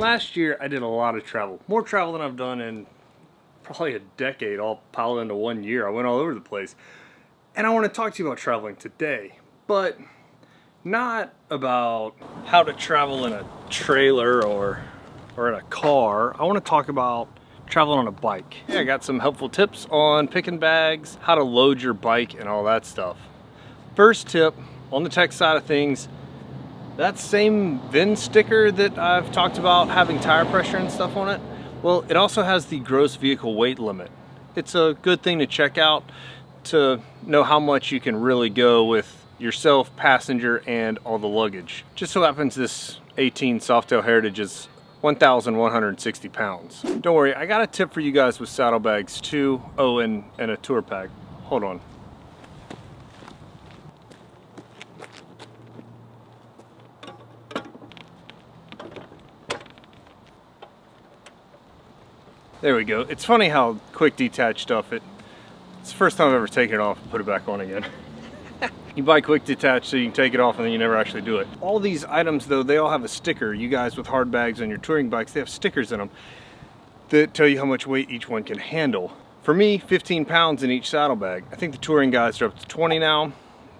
Last year I did a lot of travel, more travel than I've done in probably a decade, all piled into 1 year. I went all over the place. And I want to talk to you about traveling today, but not about how to travel in a trailer or in a car. I want to talk about traveling on a bike. Yeah, I got some helpful tips on picking bags, how to load your bike and all that stuff. First tip on the tech side of things, that same VIN sticker that I've talked about having tire pressure and stuff on it, well, it also has the gross vehicle weight limit. It's a good thing to check out to know how much you can really go with yourself, passenger, and all the luggage. Just so happens this 18 Softail Heritage is 1,160 pounds. Don't worry, I got a tip for you guys with saddlebags too. Oh, and a tour pack. Hold on. There we go. It's funny how quick detach stuff, it's the first time I've ever taken it off and put it back on again. You buy quick detach so you can take it off and then you never actually do it. All these items though, they all have a sticker. You guys with hard bags on your touring bikes, they have stickers in them that tell you how much weight each one can handle. For me, 15 pounds in each saddlebag. I think the touring guys are up to 20 now,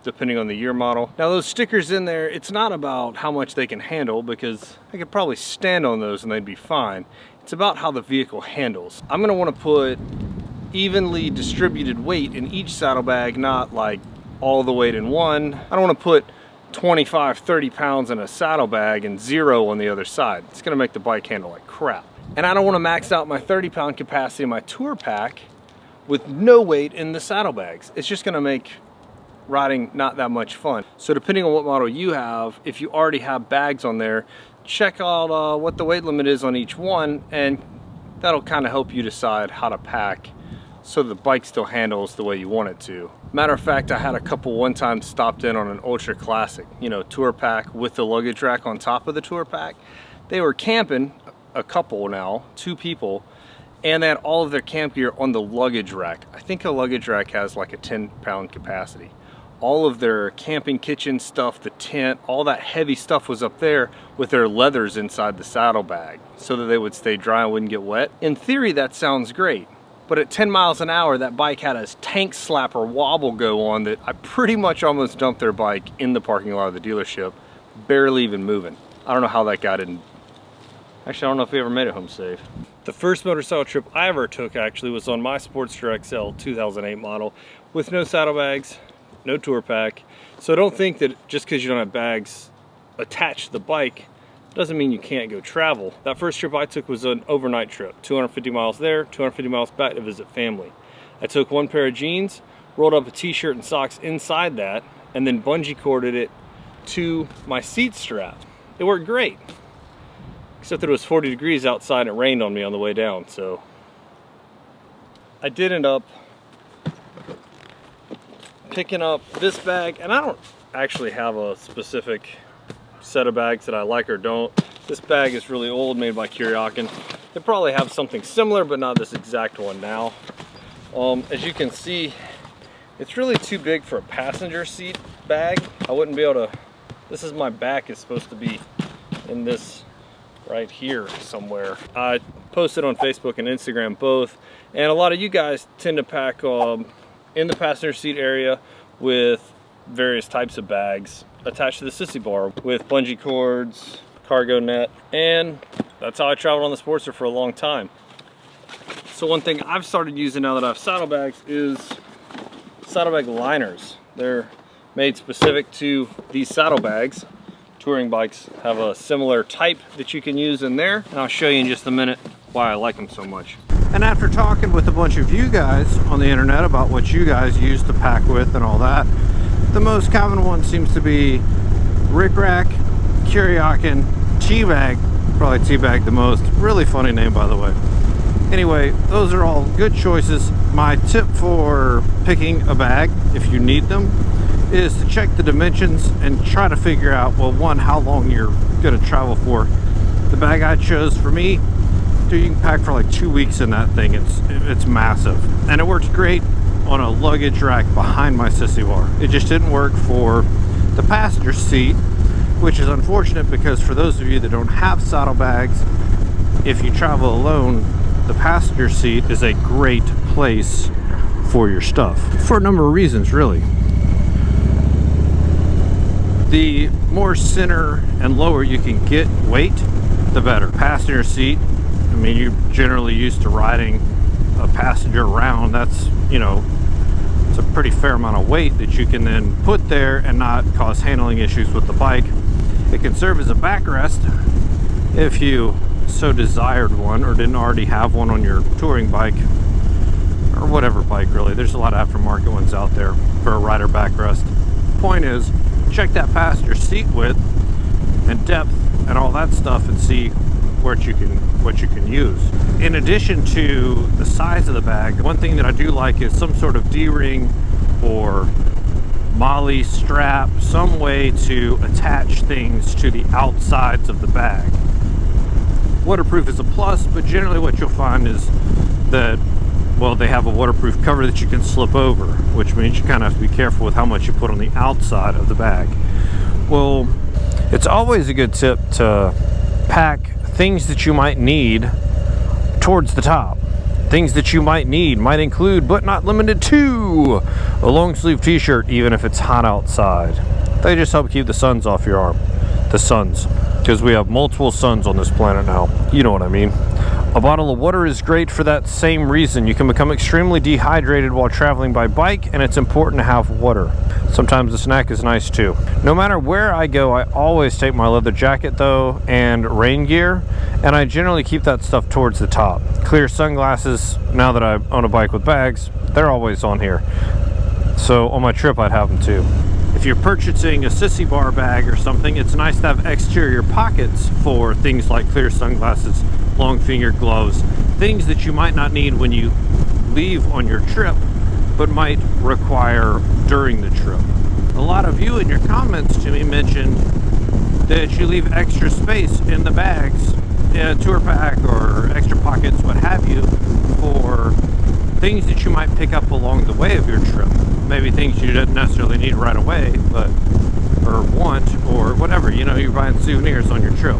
depending on the year model. Now those stickers in there, it's not about how much they can handle because I could probably stand on those and they'd be fine. It's about how the vehicle handles. I'm gonna wanna put evenly distributed weight in each saddlebag, not like all the weight in one. I don't wanna put 25, 30 pounds in a saddlebag and 0 on the other side. It's gonna make the bike handle like crap. And I don't wanna max out my 30-pound capacity in my tour pack with no weight in the saddlebags. It's just gonna make riding not that much fun. So depending on what model you have, if you already have bags on there, check out what the weight limit is on each one, and that'll kind of help you decide how to pack so the bike still handles the way you want it to. Matter of fact, I had a couple one time stopped in on an ultra classic, you know, tour pack with the luggage rack on top of the tour pack. They were camping, a couple now, 2 people, and they had all of their camp gear on the luggage rack. I think a luggage rack has like a 10-pound capacity. All of their camping kitchen stuff, the tent, all that heavy stuff was up there with their leathers inside the saddlebag so that they would stay dry and wouldn't get wet. In theory, that sounds great. But at 10 miles an hour, that bike had a tank slapper wobble go on that I pretty much almost dumped their bike in the parking lot of the dealership, barely even moving. I don't know how that got in. Actually, I don't know if we ever made it home safe. The first motorcycle trip I ever took actually was on my Sportster XL 2008 model with no saddlebags, no tour pack. So don't think that just because you don't have bags attached to the bike doesn't mean you can't go travel. That first trip I took was an overnight trip, 250 miles there, 250 miles back to visit family. I took 1 pair of jeans, rolled up a t-shirt and socks inside that, and then bungee corded it to my seat strap. It worked great, except that it was 40 degrees outside and it rained on me on the way down. So I did end up picking up this bag, and I don't actually have a specific set of bags that I like or don't. This bag is really old, made by Kuryakin. They probably have something similar, but not this exact one now. As you can see, it's really too big for a passenger seat bag. I wouldn't be able to, this is my back is supposed to be in this right here somewhere. I posted on Facebook and Instagram both, and a lot of you guys tend to pack in the passenger seat area with various types of bags attached to the sissy bar with bungee cords, cargo net, and that's how I traveled on the Sportster for a long time. So one thing I've started using now that I have saddlebags is saddlebag liners. They're made specific to these saddlebags. Touring bikes have a similar type that you can use in there, and I'll show you in just a minute why I like them so much. And after talking with a bunch of you guys on the internet about what you guys use to pack with and all that, the most common one seems to be Rick Rack, Kuryakin, T-Bag, probably T-Bag the most. Really funny name, by the way. Anyway, those are all good choices. My tip for picking a bag, if you need them, is to check the dimensions and try to figure out, well, one, how long you're going to travel for. The bag I chose for me, dude, you can pack for like 2 weeks in that thing. It's massive, and it works great on a luggage rack behind my sissy bar. It just didn't work for the passenger seat, which is unfortunate because for those of you that don't have saddlebags, if you travel alone, the passenger seat is a great place for your stuff for a number of reasons, really. The more center and lower you can get weight, the better. Passenger seat, I mean, you're generally used to riding a passenger around. That's, you know, it's a pretty fair amount of weight that you can then put there and not cause handling issues with the bike. It can serve as a backrest if you so desired one, or didn't already have one on your touring bike, or whatever bike really. There's a lot of aftermarket ones out there for a rider backrest. Point is, check that passenger seat width and depth and all that stuff and see what you can use. In addition to the size of the bag, one thing that I do like is some sort of D-ring or molly strap, some way to attach things to the outsides of the bag. Waterproof is a plus, but generally what you'll find is that, well, they have a waterproof cover that you can slip over, which means you kind of have to be careful with how much you put on the outside of the bag. Well, it's always a good tip to pack things that you might need towards the top. Things that you might need might include, but not limited to, a long sleeve t-shirt, even if it's hot outside. They just help keep the suns off your arm. The suns, because we have multiple suns on this planet now. You know what I mean. A bottle of water is great for that same reason. You can become extremely dehydrated while traveling by bike, and it's important to have water. Sometimes a snack is nice too. No matter where I go, I always take my leather jacket though, and rain gear, and I generally keep that stuff towards the top. Clear sunglasses, now that I own a bike with bags, they're always on here. So on my trip I'd have them too. If you're purchasing a sissy bar bag or something, it's nice to have exterior pockets for things like clear sunglasses, long fingered gloves, things that you might not need when you leave on your trip, but might require during the trip. A lot of you in your comments to me mentioned that you leave extra space in the bags, in a tour pack or extra pockets, what have you, for things that you might pick up along the way of your trip. Maybe things you didn't necessarily need right away, but, or want, or whatever, you know, you're buying souvenirs on your trip,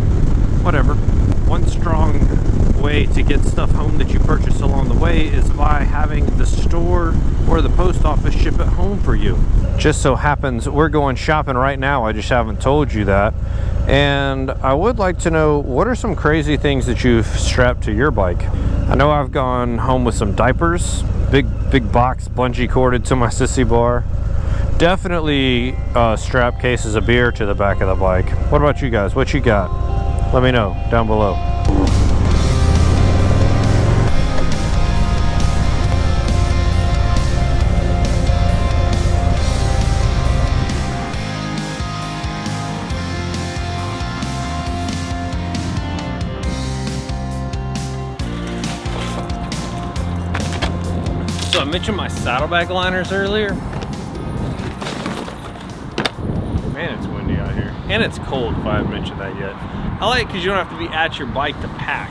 whatever. One strong way to get stuff home that you purchase along the way is by having the store or the post office ship it home for you. Just so happens we're going shopping right now. I just haven't told you that. And I would like to know, what are some crazy things that you've strapped to your bike? I know I've gone home with some diapers, big box bungee corded to my sissy bar. Definitely strap cases of beer to the back of the bike. What about you guys? What you got? Let me know down below. So I mentioned my saddlebag liners earlier. Man, it's windy out here. And it's cold, if I haven't mentioned that yet. I like it because you don't have to be at your bike to pack.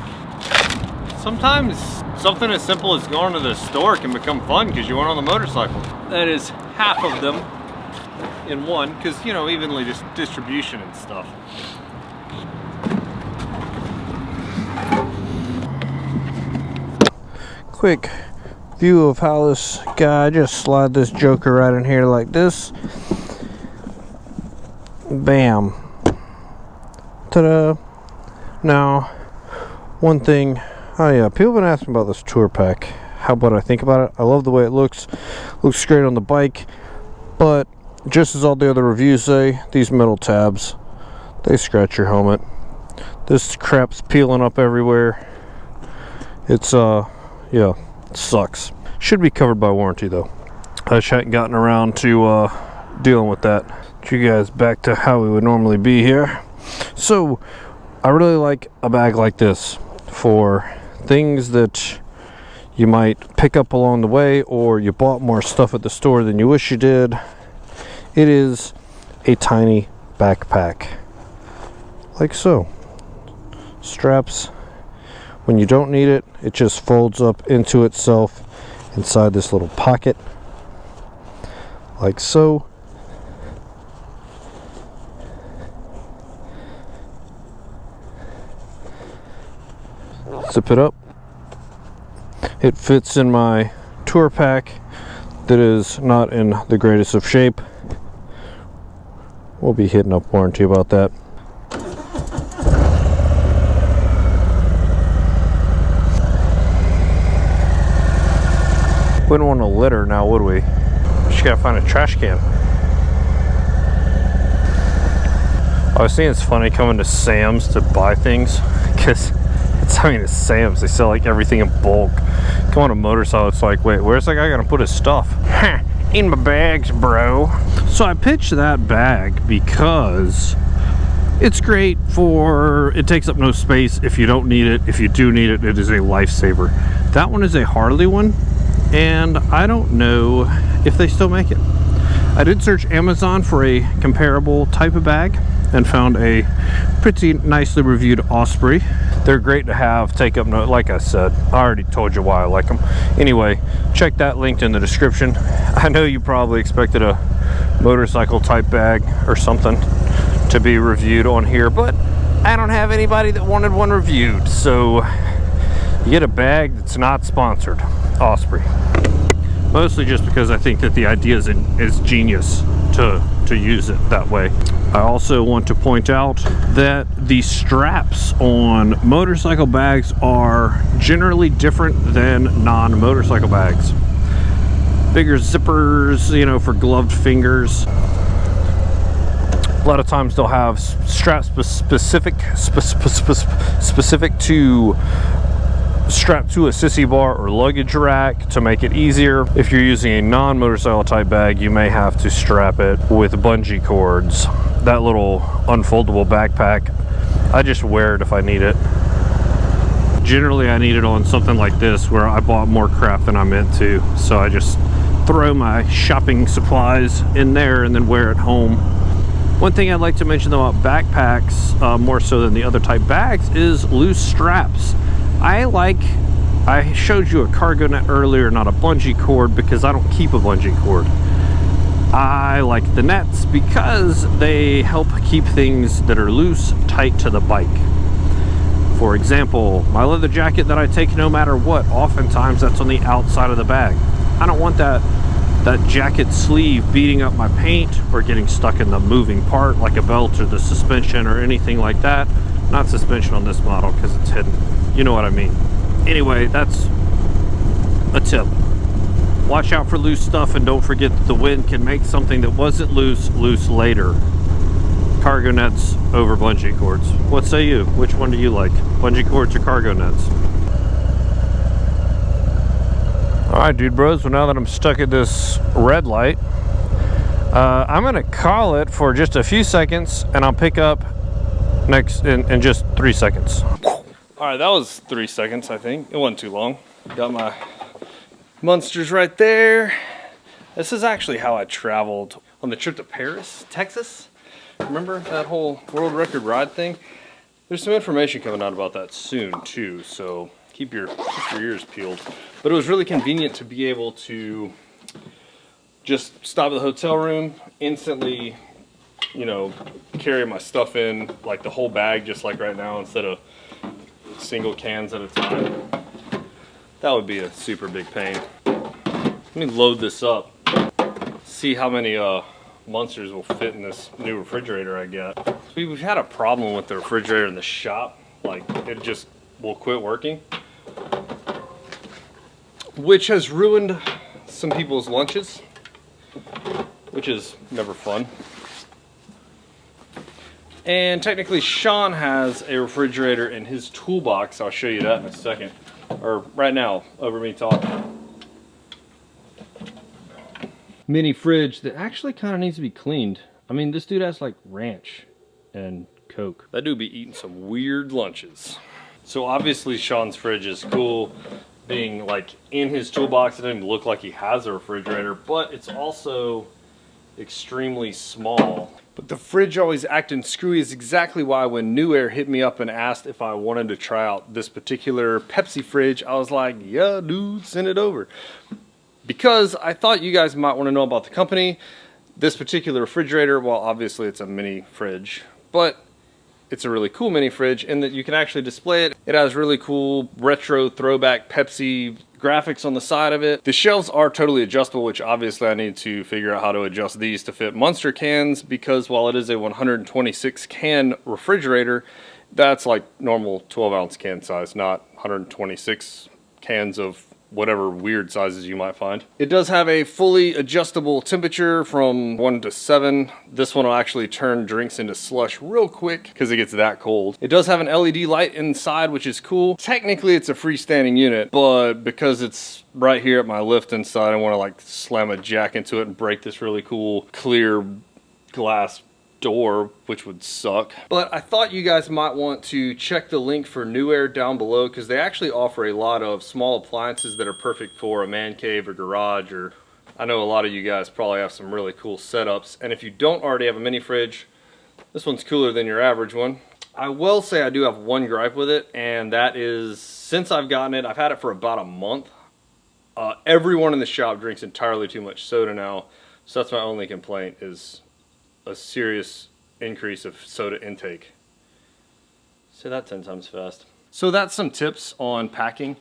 Sometimes something as simple as going to the store can become fun because you went on the motorcycle. That is half of them in one, because, you know, evenly just distribution and stuff. Quick view of how this guy, just slide this joker right in here like this. Bam. Ta-da. Now, one thing, oh yeah, people have been asking about this tour pack. How about I think about it? I love the way it looks. Looks great on the bike, but just as all the other reviews say, these metal tabs, they scratch your helmet. This crap's peeling up everywhere. It's yeah, it sucks. Should be covered by warranty though. I just hadn't gotten around to dealing with that. Get you guys back to how we would normally be here. So I really like a bag like this for things that you might pick up along the way, or you bought more stuff at the store than you wish you did. It is a tiny backpack, like so. Straps, when you don't need it, it just folds up into itself inside this little pocket, like so. Zip it up. It fits in my tour pack that is not in the greatest of shape. We'll be hitting up warranty about that. Wouldn't want to litter now, would we? Just gotta find a trash can. I was thinking it's funny coming to Sam's to buy things, because it's Sam's. They sell like everything in bulk. Come on a motorcycle, it's like, wait, where's that guy gonna put his stuff? In my bags, bro. So I pitched that bag because it's great for, it takes up no space if you don't need it. If you do need it, it is a lifesaver. That one is a Harley one, and I don't know if they still make it. I did search Amazon for a comparable type of bag and found a pretty nicely reviewed Osprey. They're great to have, take up note. Like I said, I already told you why I like them. Anyway, check that linked in the description. I know you probably expected a motorcycle type bag or something to be reviewed on here, but I don't have anybody that wanted one reviewed, so you get a bag that's not sponsored. Osprey. Mostly just because I think that the idea is genius to use it that way. I also want to point out that the straps on motorcycle bags are generally different than non-motorcycle bags. Bigger zippers, you know, for gloved fingers. A lot of times they'll have straps specific to strap to a sissy bar or luggage rack to make it easier. If you're using a non-motorcycle type bag, you may have to strap it with bungee cords. That little unfoldable backpack, I just wear it if I need it. Generally I need it on something like this where I bought more crap than I meant to, so I just throw my shopping supplies in there and then wear it home. One thing I'd like to mention though about backpacks, more so than the other type bags, is loose straps. I showed you a cargo net earlier, not a bungee cord, because I don't keep a bungee cord. I like the nets because they help keep things that are loose tight to the bike. For example, my leather jacket that I take no matter what, oftentimes that's on the outside of the bag. I don't want that jacket sleeve beating up my paint or getting stuck in the moving part like a belt or the suspension or anything like that. Not suspension on this model because it's hidden. You know what I mean. Anyway, that's a tip. Watch out for loose stuff, and don't forget that the wind can make something that wasn't loose later. Cargo nets over bungee cords. What say you? Which one do you like? Bungee cords or cargo nets? Alright, dude bros, well now that I'm stuck at this red light, I'm gonna call it for just a few seconds, and I'll pick up next in just 3 seconds. Alright, that was 3 seconds, I think. It wasn't too long. Got my Munsters right there. This is actually how I traveled on the trip to Paris, Texas. Remember that whole world record ride thing? There's some information coming out about that soon too, so keep your ears peeled. But it was really convenient to be able to just stop at the hotel room, instantly, you know, carry my stuff in, like the whole bag, just like right now, instead of single cans at a time. That would be a super big pain. Let me load this up. See how many Munsters will fit in this new refrigerator I got. We've had a problem with the refrigerator in the shop. Like, it just will quit working, which has ruined some people's lunches, which is never fun. And technically Sean has a refrigerator in his toolbox. I'll show you that in a second. Or right now, over me talking. Mini fridge that actually kind of needs to be cleaned. I mean, this dude has like ranch and Coke. That dude be eating some weird lunches. So obviously Sean's fridge is cool, being like in his toolbox. It doesn't even look like he has a refrigerator, but it's also extremely small. But the fridge always acting screwy is exactly why when New Air hit me up and asked if I wanted to try out this particular Pepsi fridge, I was like, yeah, dude, send it over. Because I thought you guys might want to know about the company. This particular refrigerator, well, obviously it's a mini fridge, but it's a really cool mini fridge in that you can actually display it. It has really cool retro throwback Pepsi graphics on the side of it. The shelves are totally adjustable, which obviously I need to figure out how to adjust these to fit Monster cans, because while it is a 126 can refrigerator, that's like normal 12-ounce can size, not 126 cans of whatever weird sizes you might find. It does have a fully adjustable temperature from 1 to 7. This one will actually turn drinks into slush real quick because it gets that cold. It does have an LED light inside, which is cool. Technically it's a freestanding unit, but because it's right here at my lift inside, I want to like slam a jack into it and break this really cool clear glass door, which would suck. But I thought you guys might want to check the link for New Air down below, because they actually offer a lot of small appliances that are perfect for a man cave or garage, or I know a lot of you guys probably have some really cool setups. And if you don't already have a mini fridge, this one's cooler than your average one. I will say I do have one gripe with it, and that is since I've gotten it, I've had it for about a month. Everyone in the shop drinks entirely too much soda now, so that's my only complaint, is a serious increase of soda intake. Say that 10 times fast. So that's some tips on packing.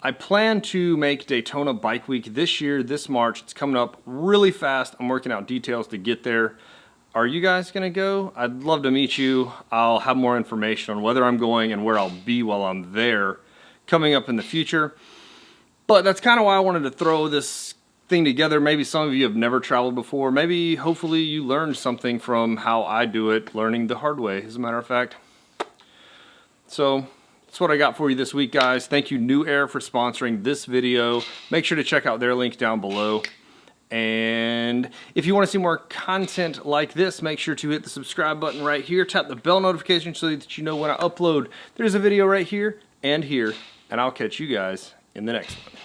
I plan to make Daytona Bike Week this year, this March. It's coming up really fast. I'm working out details to get there. Are you guys gonna go? I'd love to meet you. I'll have more information on whether I'm going and where I'll be while I'm there coming up in the future. But that's kind of why I wanted to throw this thing together. Maybe some of you have never traveled before. Maybe hopefully you learned something from how I do it, learning the hard way, as a matter of fact. So that's what I got for you this week, guys. Thank you New Air for sponsoring this video. Make sure to check out their link down below. And if you want to see more content like this, make sure to hit the subscribe button right here. Tap the bell notification so that you know when I upload. There's a video right here and here, and I'll catch you guys in the next one.